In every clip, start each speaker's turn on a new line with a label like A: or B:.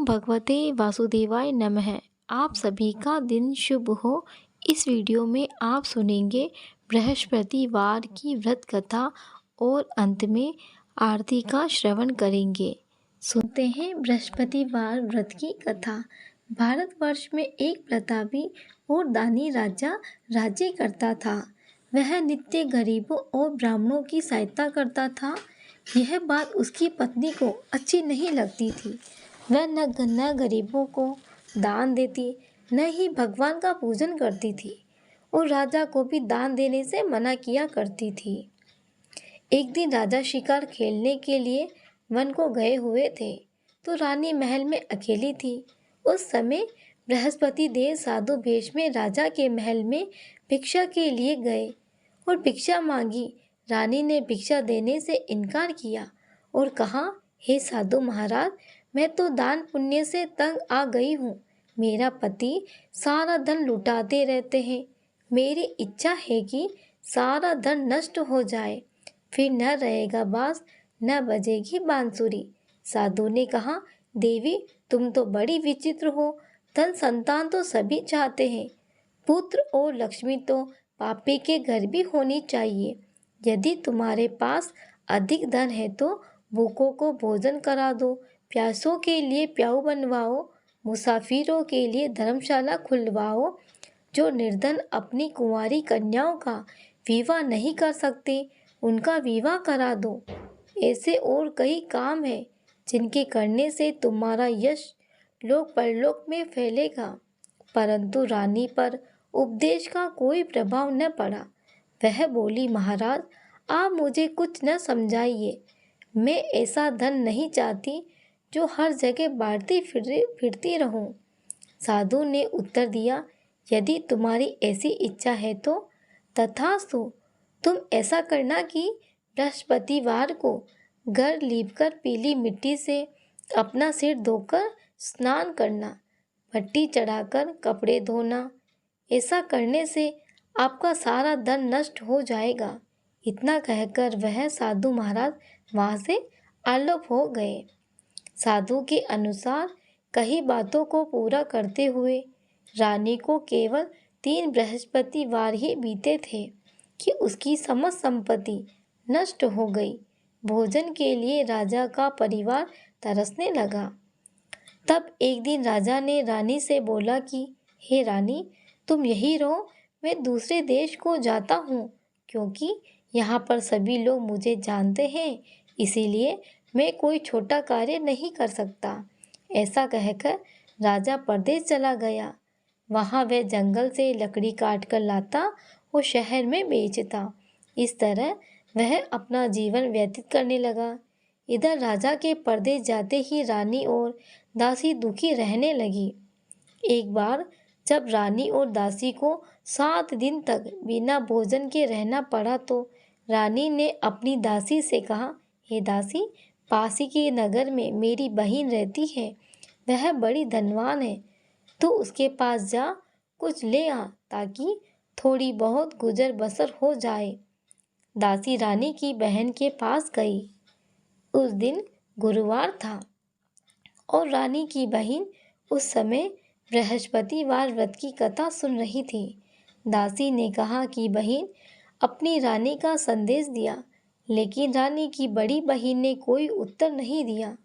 A: ओम भगवते वासुदेवाय नमः। आप सभी का दिन शुभ हो। इस वीडियो में आप सुनेंगे बृहस्पतिवार की व्रत कथा और अंत में आरती का श्रवण करेंगे। सुनते हैं बृहस्पतिवार व्रत की कथा। भारतवर्ष में एक प्रतापी और दानी राजा राज्य करता था। वह नित्य गरीबों और ब्राह्मणों की सहायता करता था। यह बात उसकी पत्नी को अच्छी नहीं लगती थी। वह न गरीबों को दान देती, न ही भगवान का पूजन करती थी और राजा को भी दान देने से मना किया करती थी। एक दिन राजा शिकार खेलने के लिए वन को गए हुए थे, तो रानी महल में अकेली थी। उस समय बृहस्पति देव साधु वेश में राजा के महल में भिक्षा के लिए गए और भिक्षा मांगी। रानी ने भिक्षा देने से इनकार किया और कहा, हे साधु महाराज, मैं तो दान पुण्य से तंग आ गई हूँ। मेरा पति सारा धन लुटाते रहते हैं। मेरी इच्छा है कि सारा धन नष्ट हो जाए, फिर न रहेगा बांस, न बजेगी बांसुरी। साधु ने कहा, देवी, तुम तो बड़ी विचित्र हो। धन संतान तो सभी चाहते हैं, पुत्र और लक्ष्मी तो पापी के घर भी होनी चाहिए। यदि तुम्हारे पास अधिक धन है तो भूखों को भोजन करा दो, प्यासों के लिए प्याऊ बनवाओ, मुसाफिरों के लिए धर्मशाला खुलवाओ। जो निर्धन अपनी कुंवारी कन्याओं का विवाह नहीं कर सकते, उनका विवाह करा दो। ऐसे और कई काम हैं जिनके करने से तुम्हारा यश लोक परलोक में फैलेगा। परंतु रानी पर उपदेश का कोई प्रभाव न पड़ा। वह बोली, महाराज, आप मुझे कुछ न समझाइए। मैं ऐसा धन नहीं चाहती जो हर जगह बांटती फिरती रहूं। साधु ने उत्तर दिया, यदि तुम्हारी ऐसी इच्छा है तो तथास्तु। तुम ऐसा करना कि बृहस्पतिवार को घर लीपकर पीली मिट्टी से अपना सिर धोकर स्नान करना, भट्टी चढ़ाकर कपड़े धोना। ऐसा करने से आपका सारा धन नष्ट हो जाएगा। इतना कहकर वह साधु महाराज वहाँ से आलोप हो गए। साधु के अनुसार कई बातों को पूरा करते हुए रानी को केवल 3 बृहस्पतिवार ही बीते थे कि उसकी समस्त संपत्ति नष्ट हो गई। भोजन के लिए राजा का परिवार तरसने लगा। तब एक दिन राजा ने रानी से बोला कि हे रानी, तुम यही रहो, मैं दूसरे देश को जाता हूँ, क्योंकि यहाँ पर सभी लोग मुझे जानते हैं, इसीलिए मैं कोई छोटा कार्य नहीं कर सकता। ऐसा कहकर राजा परदेश चला गया। वहाँ वह जंगल से लकड़ी काट कर लाता और शहर में बेचता। इस तरह वह अपना जीवन व्यतीत करने लगा। इधर राजा के परदेश जाते ही रानी और दासी दुखी रहने लगी। एक बार जब रानी और दासी को 7 दिन तक बिना भोजन के रहना पड़ा तो रानी ने अपनी दासी से कहा, हे दासी, पास ही के नगर में मेरी बहन रहती है। वह बड़ी धनवान है। तो उसके पास जा, कुछ ले आ, ताकि थोड़ी बहुत गुजर बसर हो जाए। दासी रानी की बहन के पास गई। उस दिन गुरुवार था और रानी की बहन उस समय बृहस्पतिवार व्रत की कथा सुन रही थी। दासी ने कहा कि बहन अपनी रानी का संदेश दिया, लेकिन रानी की बड़ी बहन ने कोई उत्तर नहीं दिया।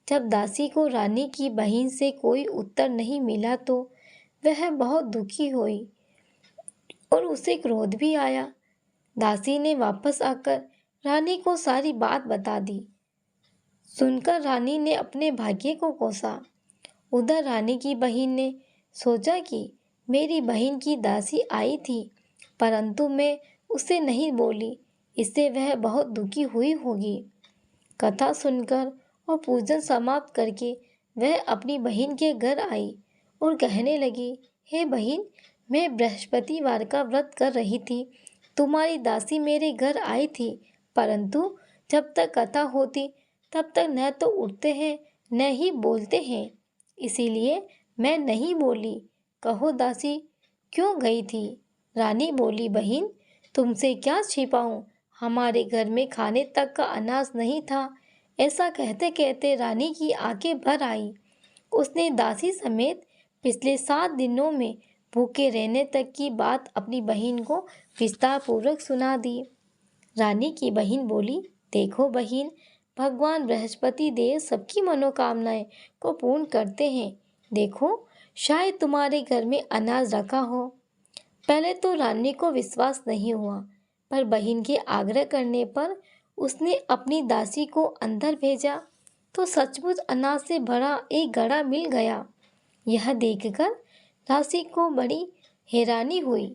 A: जब दासी को रानी की बहन से कोई उत्तर नहीं मिला तो वह बहुत दुखी हुई और उसे क्रोध भी आया। दासी ने वापस आकर रानी को सारी बात बता दी। सुनकर रानी ने अपने भाग्य को कोसा। उधर रानी की बहन ने सोचा कि मेरी बहन की दासी आई थी, परंतु मैं उसे नहीं बोली, इससे वह बहुत दुखी हुई होगी। कथा सुनकर और पूजन समाप्त करके वह अपनी बहन के घर आई और कहने लगी, हे बहन, मैं बृहस्पतिवार का व्रत कर रही थी। तुम्हारी दासी मेरे घर आई थी, परंतु जब तक कथा होती तब तक न तो उठते हैं न ही बोलते हैं, इसीलिए मैं नहीं बोली। कहो दासी, क्यों गई थी? रानी बोली, बहन, तुमसे क्या छिपाऊं, हमारे घर में खाने तक का अनाज नहीं था। ऐसा कहते कहते रानी की आंखें भर आई। उसने दासी समेत पिछले 7 दिनों में भूखे रहने तक की बात अपनी बहन को विस्तार पूर्वक सुना दी। रानी की बहन बोली, देखो बहन, भगवान बृहस्पति देव सबकी मनोकामनाएं को पूर्ण करते हैं। देखो, शायद तुम्हारे घर में अनाज रखा हो। पहले तो रानी को विश्वास नहीं हुआ, पर बहन के आग्रह करने पर उसने अपनी दासी को अंदर भेजा तो सचमुच अनाज से भरा एक घड़ा मिल गया। यह देखकर दासी को बड़ी हैरानी हुई।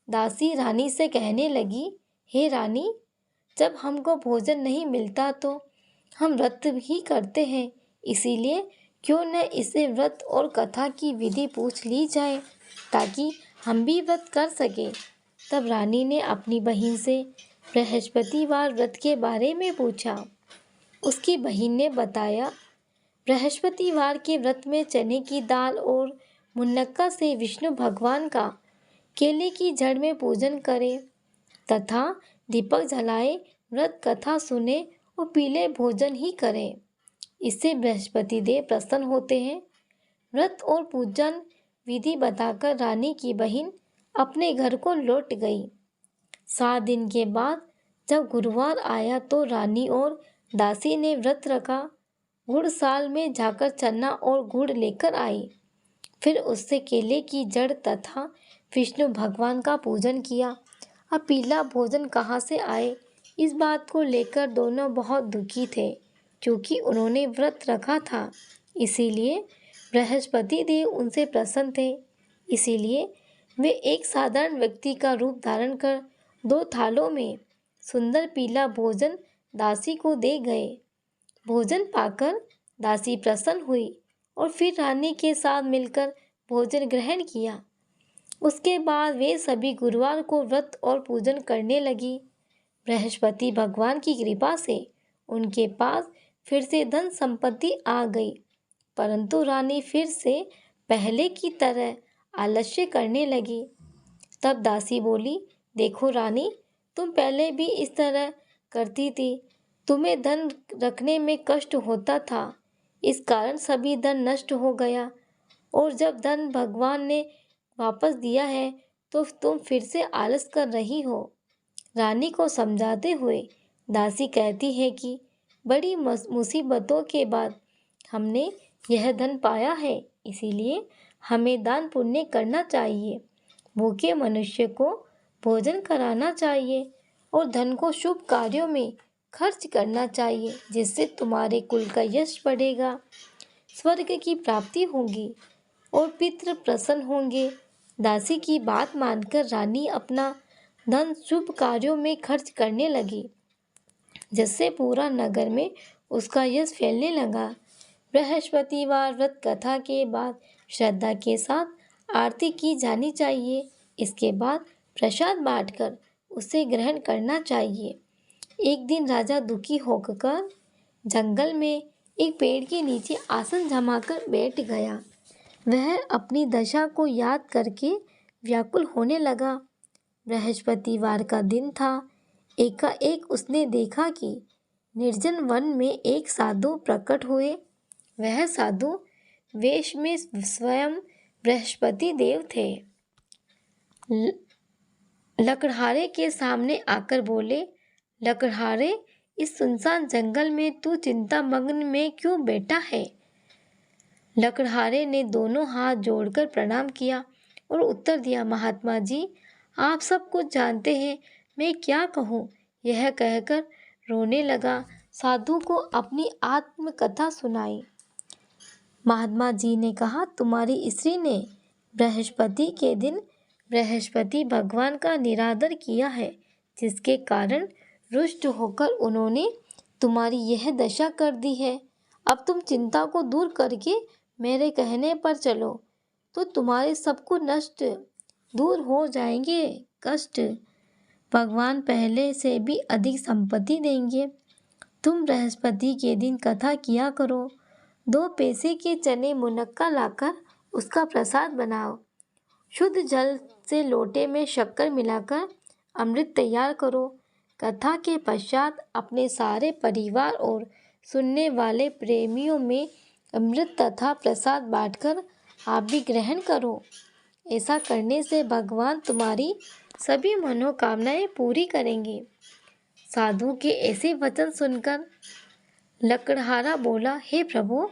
A: दासी रानी से कहने लगी, हे रानी, जब हमको भोजन नहीं मिलता तो हम व्रत ही करते हैं, इसीलिए क्यों न इसे व्रत और कथा की विधि पूछ ली जाए ताकि हम भी व्रत कर सके। तब रानी ने अपनी बहन से बृहस्पतिवार व्रत के बारे में पूछा। उसकी बहन ने बताया, बृहस्पतिवार के व्रत में चने की दाल और मुनक्का से विष्णु भगवान का केले की जड़ में पूजन करें तथा दीपक जलाए, व्रत कथा सुने और पीले भोजन ही करें। इससे बृहस्पति देव प्रसन्न होते हैं। व्रत और पूजन विधि बताकर रानी की बहन अपने घर को लौट गई। 7 दिन के बाद जब गुरुवार आया तो रानी और दासी ने व्रत रखा। गुड़साल में जाकर चना और गुड़ लेकर आई। फिर उससे केले की जड़ तथा विष्णु भगवान का पूजन किया। अब पीला भोजन कहाँ से आए, इस बात को लेकर दोनों बहुत दुखी थे, क्योंकि उन्होंने व्रत रखा था। इसीलिए बृहस्पति देव उनसे प्रसन्न थे। इसीलिए वे एक साधारण व्यक्ति का रूप धारण कर 2 थालों में सुंदर पीला भोजन दासी को दे गए। भोजन पाकर दासी प्रसन्न हुई और फिर रानी के साथ मिलकर भोजन ग्रहण किया। उसके बाद वे सभी गुरुवार को व्रत और पूजन करने लगी। बृहस्पति भगवान की कृपा से उनके पास फिर से धन संपत्ति आ गई, परंतु रानी फिर से पहले की तरह आलस्य करने लगी। तब दासी बोली, देखो रानी, तुम पहले भी इस तरह करती थी। तुम्हें धन रखने में कष्ट होता था, इस कारण सभी धन नष्ट हो गया, और जब धन भगवान ने वापस दिया है तो तुम फिर से आलस कर रही हो। रानी को समझाते हुए दासी कहती है कि बड़ी मुसीबतों के बाद हमने यह धन पाया है, इसीलिए हमें दान पुण्य करना चाहिए, भूखे मनुष्य को भोजन कराना चाहिए और धन को शुभ कार्यों में खर्च करना चाहिए, जिससे तुम्हारे कुल का यश बढ़ेगा, स्वर्ग की प्राप्ति होगी और पितृ प्रसन्न होंगे। दासी की बात मानकर रानी अपना धन शुभ कार्यों में खर्च करने लगी, जिससे पूरा नगर में उसका यश फैलने लगा। बृहस्पतिवार व्रत कथा के बाद श्रद्धा के साथ आरती की जानी चाहिए। इसके बाद प्रसाद बांटकर उसे ग्रहण करना चाहिए। एक दिन राजा दुखी होकर जंगल में एक पेड़ के नीचे आसन जमाकर बैठ गया। वह अपनी दशा को याद करके व्याकुल होने लगा। बृहस्पतिवार का दिन था। एकाएक उसने देखा कि निर्जन वन में एक साधु प्रकट हुए। वह साधु वेश में स्वयं बृहस्पति देव थे। लकड़हारे के सामने आकर बोले, लकड़हारे, इस सुनसान जंगल में तू चिंता मग्न में क्यों बैठा है? लकड़हारे ने दोनों हाथ जोड़कर प्रणाम किया और उत्तर दिया, महात्मा जी, आप सब कुछ जानते हैं, मैं क्या कहूँ? यह कहकर रोने लगा। साधु को अपनी आत्मकथा सुनाई। महात्मा जी ने कहा, तुम्हारी स्त्री ने बृहस्पति के दिन बृहस्पति भगवान का निरादर किया है, जिसके कारण रुष्ट होकर उन्होंने तुम्हारी यह दशा कर दी है। अब तुम चिंता को दूर करके मेरे कहने पर चलो तो तुम्हारे सब कुछ नष्ट दूर हो जाएंगे। कष्ट भगवान पहले से भी अधिक संपत्ति देंगे। तुम बृहस्पति के दिन कथा किया करो। 2 पैसे के चने मुनक्का लाकर उसका प्रसाद बनाओ। शुद्ध जल से लोटे में शक्कर मिलाकर अमृत तैयार करो। कथा के पश्चात अपने सारे परिवार और सुनने वाले प्रेमियों में अमृत तथा प्रसाद बांटकर आप भी ग्रहण करो। ऐसा करने से भगवान तुम्हारी सभी मनोकामनाएं पूरी करेंगे। साधु के ऐसे वचन सुनकर लकड़हारा बोला, हे प्रभु,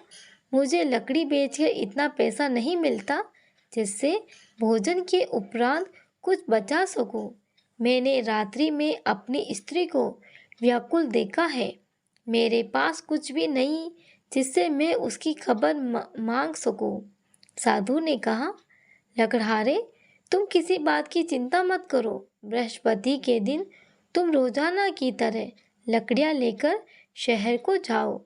A: मुझे लकड़ी बेचकर इतना पैसा नहीं मिलता जिससे भोजन के उपरांत कुछ बचा सकूं। मैंने रात्रि में अपनी स्त्री को व्याकुल देखा है। मेरे पास कुछ भी नहीं जिससे मैं उसकी खबर मांग सकूं। साधु ने कहा, लकड़हारे, तुम किसी बात की चिंता मत करो। बृहस्पति के दिन तुम रोजाना की तरह लकड़ियां लेकर शहर को जाओ।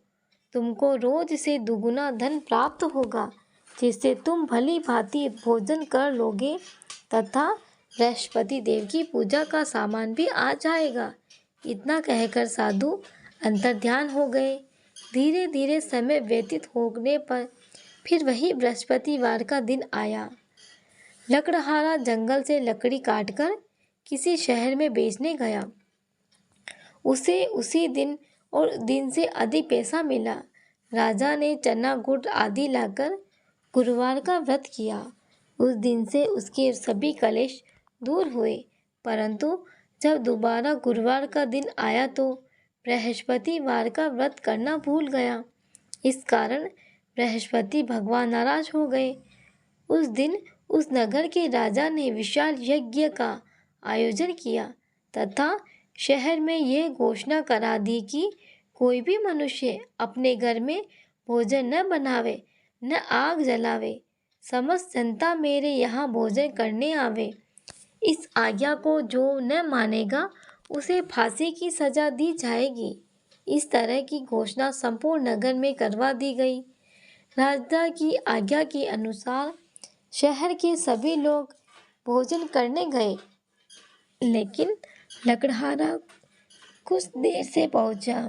A: तुमको रोज से दुगुना धन प्राप्त होगा, जिससे तुम भली भांति भोजन कर लोगे तथा बृहस्पति देव की पूजा का सामान भी आ जाएगा। इतना कहकर साधु अंतर्ध्यान हो गए। धीरे धीरे समय व्यतीत होने पर फिर वही बृहस्पतिवार का दिन आया। लकड़हारा जंगल से लकड़ी काटकर किसी शहर में बेचने गया। उसे उसी दिन और दिन से अधिक पैसा मिला। राजा ने चना गुड़ आदि लाकर गुरुवार का व्रत किया। उस दिन से उसके सभी कलेश दूर हुए। परंतु जब दोबारा गुरुवार का दिन आया तो बृहस्पतिवार का व्रत करना भूल गया। इस कारण बृहस्पति भगवान नाराज हो गए। उस दिन उस नगर के राजा ने विशाल यज्ञ का आयोजन किया तथा शहर में यह घोषणा करा दी कि कोई भी मनुष्य अपने घर में भोजन न बनावे, न आग जलावे। समस्त जनता मेरे यहाँ भोजन करने आवे। इस आज्ञा को जो न मानेगा उसे फांसी की सजा दी जाएगी। इस तरह की घोषणा संपूर्ण नगर में करवा दी गई। राजा की आज्ञा के अनुसार शहर के सभी लोग भोजन करने गए, लेकिन लकड़हारा कुछ देर से पहुंचा।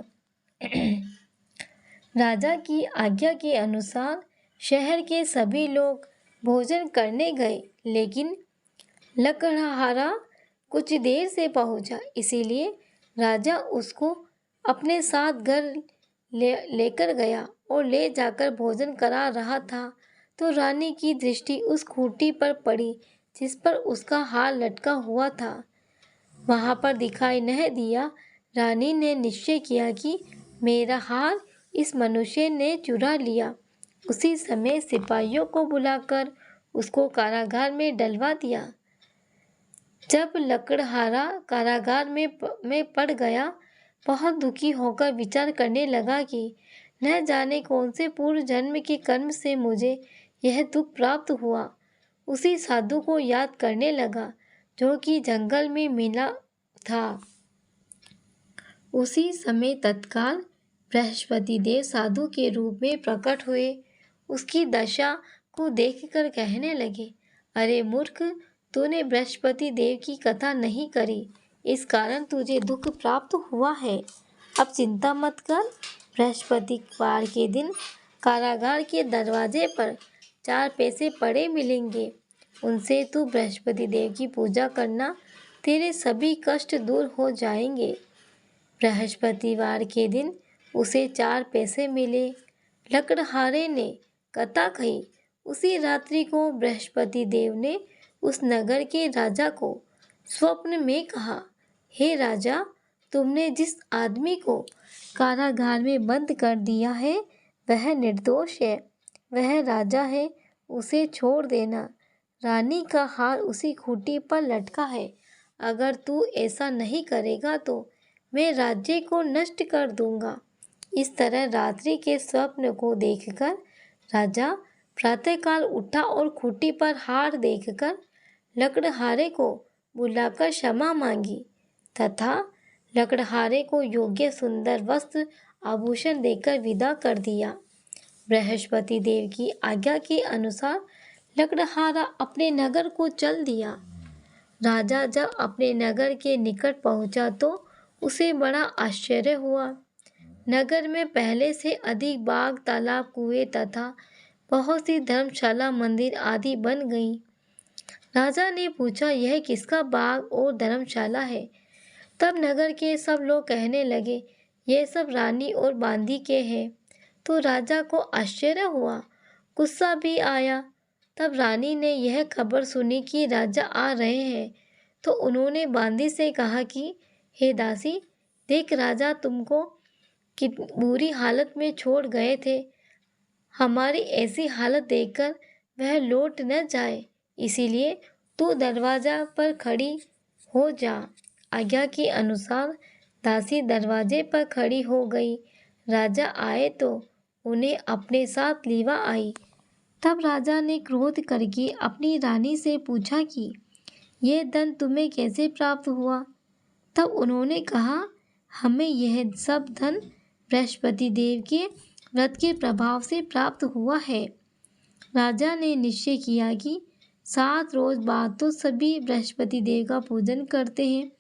A: राजा की आज्ञा के अनुसार शहर के सभी लोग भोजन करने गए, लेकिन लकड़हारा कुछ देर से पहुंचा। इसीलिए राजा उसको अपने साथ घर लेकर गया और ले जाकर भोजन करा रहा था तो रानी की दृष्टि उस खूंटी पर पड़ी जिस पर उसका हार लटका हुआ था। वहां पर दिखाई नहीं दिया। रानी ने निश्चय किया कि मेरा हार इस मनुष्य ने चुरा लिया। उसी समय सिपाहियों को बुलाकर उसको कारागार में डलवा दिया। जब लकड़हारा कारागार में पड़ गया, बहुत दुखी होकर विचार करने लगा कि न जाने कौन से पूर्व जन्म के कर्म से मुझे यह दुख प्राप्त हुआ। उसी साधु को याद करने लगा जो कि जंगल में मिला था। उसी समय तत्काल बृहस्पति देव साधु के रूप में प्रकट हुए। उसकी दशा को देखकर कहने लगे, अरे मूर्ख, तूने बृहस्पति देव की कथा नहीं करी, इस कारण तुझे दुख प्राप्त हुआ है। अब चिंता मत कर। बृहस्पतिवार के दिन कारागार के दरवाजे पर 4 पैसे पड़े मिलेंगे। उनसे तू बृहस्पति देव की पूजा करना, तेरे सभी कष्ट दूर हो जाएंगे। बृहस्पतिवार के दिन उसे 4 पैसे मिले। लकड़हारे ने कथा कही। उसी रात्रि को बृहस्पति देव ने उस नगर के राजा को स्वप्न में कहा, हे राजा, तुमने जिस आदमी को कारागार में बंद कर दिया है वह निर्दोष है, वह राजा है, उसे छोड़ देना। रानी का हार उसी खूंटी पर लटका है। अगर तू ऐसा नहीं करेगा तो मैं राज्य को नष्ट कर दूंगा। इस तरह रात्रि के स्वप्न को देखकर राजा प्रातःकाल उठा और खूंटी पर हार देखकर लकड़हारे को बुलाकर क्षमा मांगी तथा लकड़हारे को योग्य सुंदर वस्त्र आभूषण देकर विदा कर दिया। बृहस्पति देव की आज्ञा के अनुसार लकड़हारा अपने नगर को चल दिया। राजा जब अपने नगर के निकट पहुंचा तो उसे बड़ा आश्चर्य हुआ। नगर में पहले से अधिक बाग, तालाब, कुएं तथा बहुत सी धर्मशाला, मंदिर आदि बन गई। राजा ने पूछा, यह किसका बाग और धर्मशाला है? तब नगर के सब लोग कहने लगे, ये सब रानी और बांदी के हैं। तो राजा को आश्चर्य हुआ, गुस्सा भी आया। तब रानी ने यह खबर सुनी कि राजा आ रहे हैं, तो उन्होंने बांदी से कहा कि हे दासी, देख राजा तुमको कितनी बुरी हालत में छोड़ गए थे। हमारी ऐसी हालत देखकर वह लौट न जाए, इसीलिए तू दरवाजा पर खड़ी हो जा। आज्ञा के अनुसार दासी दरवाजे पर खड़ी हो गई। राजा आए तो उन्हें अपने साथ लीवा आई। तब राजा ने क्रोध करके अपनी रानी से पूछा कि यह धन तुम्हें कैसे प्राप्त हुआ? तब उन्होंने कहा, हमें यह सब धन बृहस्पति देव के व्रत के प्रभाव से प्राप्त हुआ है। राजा ने निश्चय किया कि 7 रोज बाद तो सभी बृहस्पति देव का पूजन करते हैं,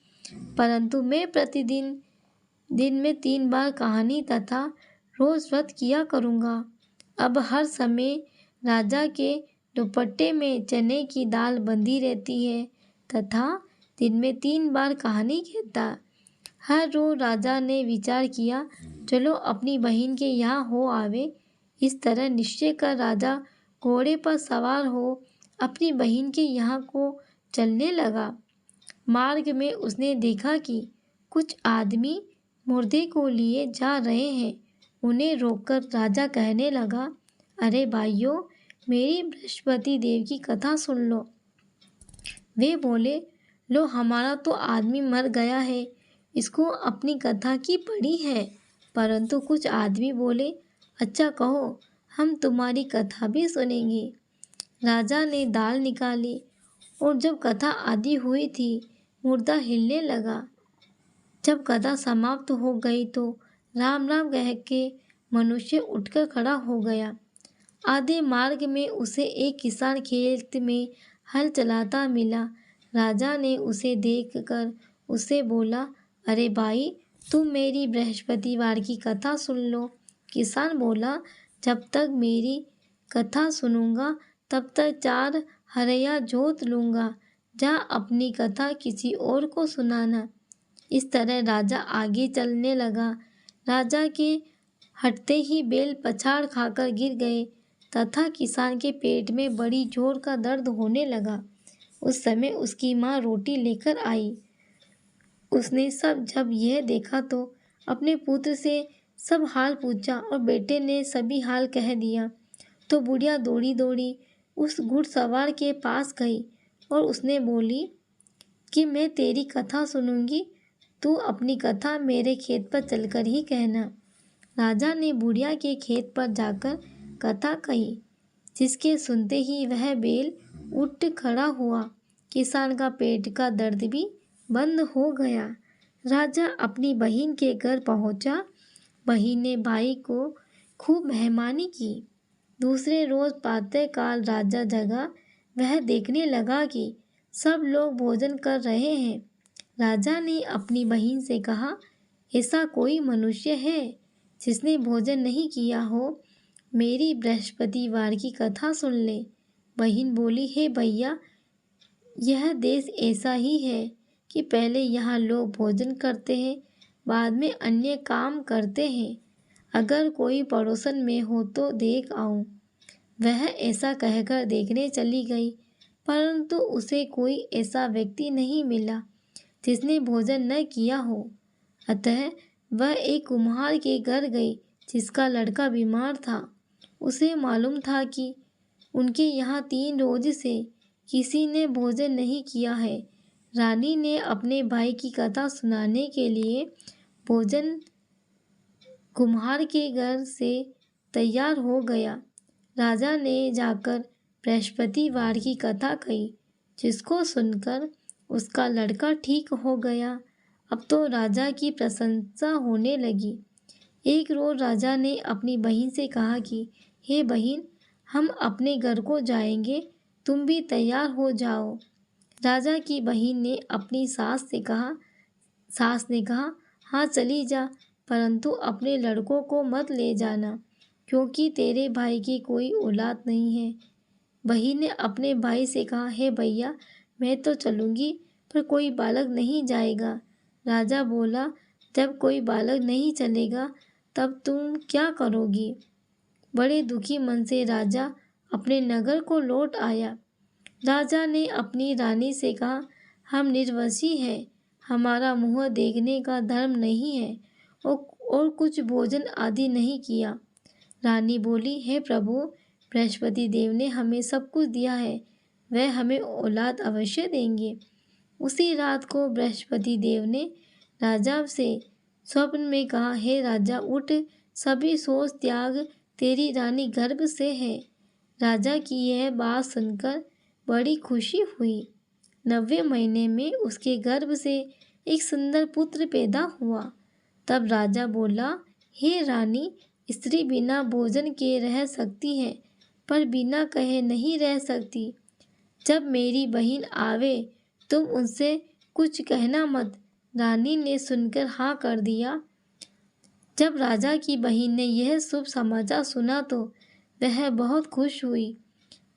A: परंतु मैं प्रतिदिन दिन में 3 बार कहानी तथा रोज व्रत किया करूँगा। अब हर समय राजा के दुपट्टे में चने की दाल बंधी रहती है तथा दिन में 3 बार कहानी कहता। हर रोज राजा ने विचार किया, चलो अपनी बहन के यहाँ हो आवे। इस तरह निश्चय कर राजा घोड़े पर सवार हो अपनी बहन के यहाँ को चलने लगा। मार्ग में उसने देखा कि कुछ आदमी मुर्दे को लिए जा रहे हैं। उन्हें रोककर राजा कहने लगा, अरे भाइयों, मेरी बृहस्पति देव की कथा सुन लो। वे बोले, लो हमारा तो आदमी मर गया है, इसको अपनी कथा की पड़ी है। परंतु कुछ आदमी बोले, अच्छा कहो, हम तुम्हारी कथा भी सुनेंगे। राजा ने दाल निकाली और जब कथा आदि हुई थी, मुर्दा हिलने लगा। जब कथा समाप्त हो गई तो राम राम कह के मनुष्य उठकर खड़ा हो गया। आधे मार्ग में उसे एक किसान खेत में हल चलाता मिला। राजा ने उसे देखकर उसे बोला, अरे भाई, तुम मेरी बृहस्पतिवार की कथा सुन लो। किसान बोला, जब तक मेरी कथा सुनूंगा तब तक 4 हरया जोत लूँगा। जा अपनी कथा किसी और को सुनाना। इस तरह राजा आगे चलने लगा। राजा के हटते ही बैल पछाड़ खाकर गिर गए तथा किसान के पेट में बड़ी जोर का दर्द होने लगा। उस समय उसकी माँ रोटी लेकर आई। उसने जब यह देखा तो अपने पुत्र से सब हाल पूछा और बेटे ने सभी हाल कह दिया। तो बुढ़िया दौड़ी दौड़ी उस घुड़सवार के पास गई और उसने बोली कि मैं तेरी कथा सुनूंगी, तू अपनी कथा मेरे खेत पर चलकर ही कहना। राजा ने बुढ़िया के खेत पर जाकर कथा कही, जिसके सुनते ही वह बैल उठ खड़ा हुआ। किसान का पेट का दर्द भी बंद हो गया। राजा अपनी बहन के घर पहुंचा। बहन ने भाई को खूब मेहमानी की। दूसरे रोज प्रातःकाल राजा जगा। वह देखने लगा कि सब लोग भोजन कर रहे हैं। राजा ने अपनी बहन से कहा, ऐसा कोई मनुष्य है जिसने भोजन नहीं किया हो? मेरी बृहस्पतिवार की कथा सुन ले। बहन बोली, हे भैया, यह देश ऐसा ही है कि पहले यहाँ लोग भोजन करते हैं, बाद में अन्य काम करते हैं। अगर कोई पड़ोसन में हो तो देख आऊं। वह ऐसा कहकर देखने चली गई, परंतु उसे कोई ऐसा व्यक्ति नहीं मिला जिसने भोजन न किया हो। अतः वह एक कुम्हार के घर गई जिसका लड़का बीमार था। उसे मालूम था कि उनके यहाँ 3 रोज से किसी ने भोजन नहीं किया है। रानी ने अपने भाई की कथा सुनाने के लिए भोजन कुम्हार के घर से तैयार हो गया। राजा ने जाकर बृहस्पतिवार की कथा कही, जिसको सुनकर उसका लड़का ठीक हो गया। अब तो राजा की प्रशंसा होने लगी। एक रोज राजा ने अपनी बहन से कहा कि हे बहन, हम अपने घर को जाएंगे, तुम भी तैयार हो जाओ। राजा की बहन ने अपनी सास ने कहा, हाँ चली जा, परंतु अपने लड़कों को मत ले जाना, क्योंकि तेरे भाई की कोई औलाद नहीं है। बहन ने अपने भाई से कहा, हे भैया, मैं तो चलूँगी, पर कोई बालक नहीं जाएगा। राजा बोला, जब कोई बालक नहीं चलेगा तब तुम क्या करोगी? बड़े दुखी मन से राजा अपने नगर को लौट आया। राजा ने अपनी रानी से कहा, हम निर्वंशी हैं, हमारा मुँह देखने का धर्म नहीं है और कुछ भोजन आदि नहीं किया। रानी बोली, हे प्रभु, बृहस्पति देव ने हमें सब कुछ दिया है, वह हमें औलाद अवश्य देंगे। उसी रात को बृहस्पति देव ने राजा से स्वप्न में कहा, हे राजा, उठ, सभी सोच त्याग, तेरी रानी गर्भ से है। राजा की यह बात सुनकर बड़ी खुशी हुई। 90 महीने में उसके गर्भ से एक सुंदर पुत्र पैदा हुआ। तब राजा बोला, हे रानी, स्त्री बिना भोजन के रह सकती है, पर बिना कहे नहीं रह सकती। जब मेरी बहन आवे तुम उनसे कुछ कहना मत। रानी ने सुनकर हाँ कर दिया। जब राजा की बहन ने यह शुभ समाचार सुना तो वह बहुत खुश हुई।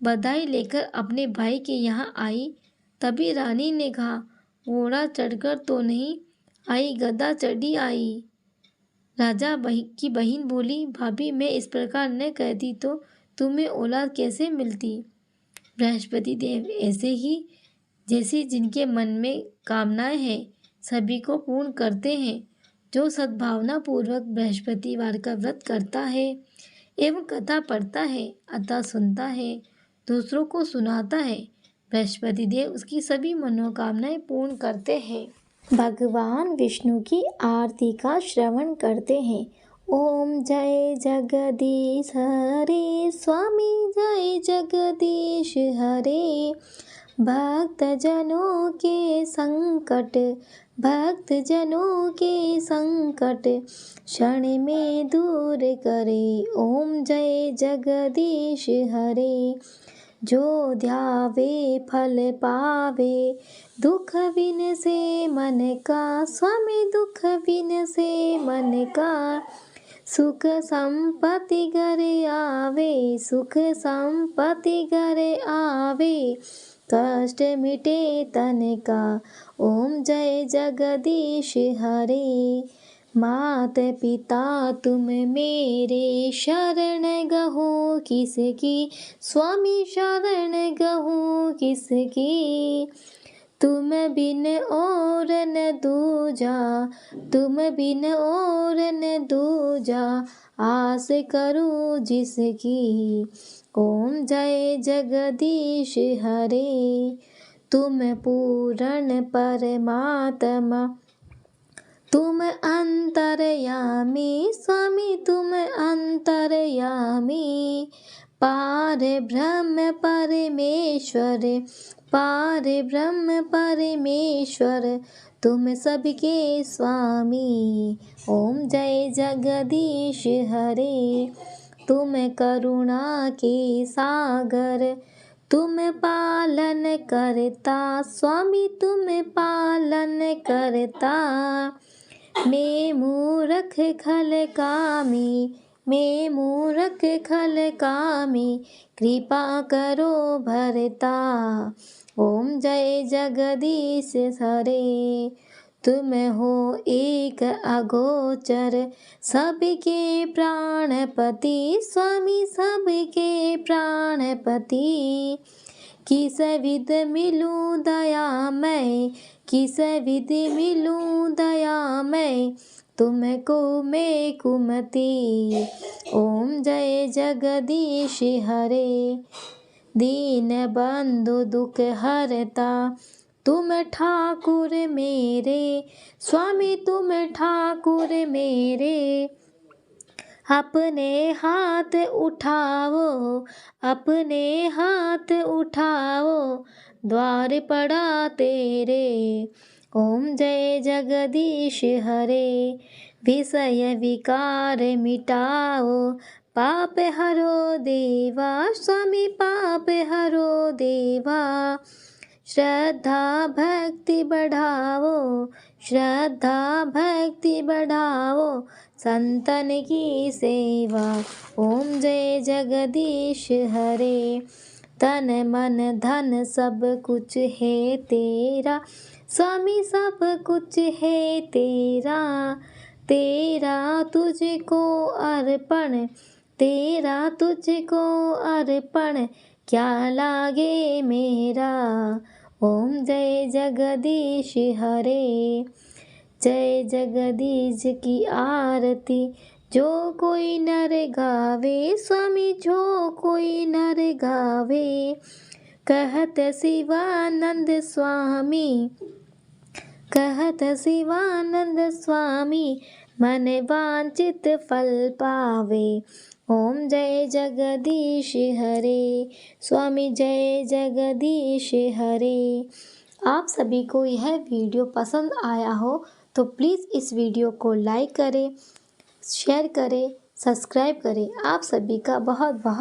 A: बधाई लेकर अपने भाई के यहाँ आई। तभी रानी ने कहा, घोड़ा चढ़कर तो नहीं आई, गधा चढ़ी आई। राजा की बहन बोली, भाभी, मैं इस प्रकार न कहती तो तुम्हें औलाद कैसे मिलती। बृहस्पति देव ऐसे ही जैसे जिनके मन में कामनाएं हैं सभी को पूर्ण करते हैं। जो सद्भावना पूर्वक बृहस्पतिवार का व्रत करता है एवं कथा पढ़ता है अथवा सुनता है, दूसरों को सुनाता है, बृहस्पति देव उसकी सभी मनोकामनाएं पूर्ण करते हैं। भगवान विष्णु की आरती का श्रवण करते हैं। ओम जय जगदीश हरे, स्वामी जय जगदीश हरे। भक्त जनों के संकट क्षण में दूर करे। ओम जय जगदीश हरे। जो ध्यावे फल पावे, दुख बिन से मन का, स्वामी दुख बिन से मन का। सुख संपत्ति घर आवे, कष्ट मिटे तन का। ओम जय जगदीश हरे। मात पिता तुम मेरे, शरण गहूँ किसकी, स्वामी शरण गहूँ किसकी। तुम बिन और न दूजा, आस करूँ जिसकी। ओम जय जगदीश हरे। तुम पूर्ण परमात्मा, तुम अंतर्यामी, स्वामी तुम अंतर्यामी। पार ब्रह्म परमेश्वर, तुम सबके स्वामी। ओम जय जगदीश हरे। तुम करुणा के सागर, तुम पालन करता, स्वामी तुम पालन करता। मैं मूर्ख खल कामी, कृपा करो भरता। ओम जय जगदीश हरे। तुम हो एक अगोचर, सबके प्राणपति, स्वामी सबके प्राणपति। किस विध मिलूं दयामय, तुमको मैं कुमति। ओम जय जगदीश हरे। दीन बंधु दुख हरता, तुम ठाकुर मेरे, स्वामी तुम ठाकुर मेरे। अपने हाथ उठाओ, द्वार पड़ा तेरे। ओम जय जगदीश हरे। विषय विकार मिटाओ, पाप हरो देवा, स्वामी पाप हरो देवा। श्रद्धा भक्ति बढ़ाओ, संतन की सेवा। ओम जय जगदीश हरे। तन मन धन सब कुछ है तेरा, स्वामी सब कुछ है तेरा। तेरा तुझको अर्पण, तेरा तुझको अर्पण क्या लागे मेरा। ओम जय जगदीश हरे, जय जगदीश की आरती जो कोई नर गावे, स्वामी जो कोई नर गावे। कहत शिवानंद स्वामी, कहत शिवानंद स्वामी, मन वांछित फल पावे। ओम जय जगदीश हरे, स्वामी जय जगदीश हरे। आप सभी को यह वीडियो पसंद आया हो तो प्लीज़ इस वीडियो को लाइक करें, शेयर करें, सब्सक्राइब करें। आप सभी का बहुत बहुत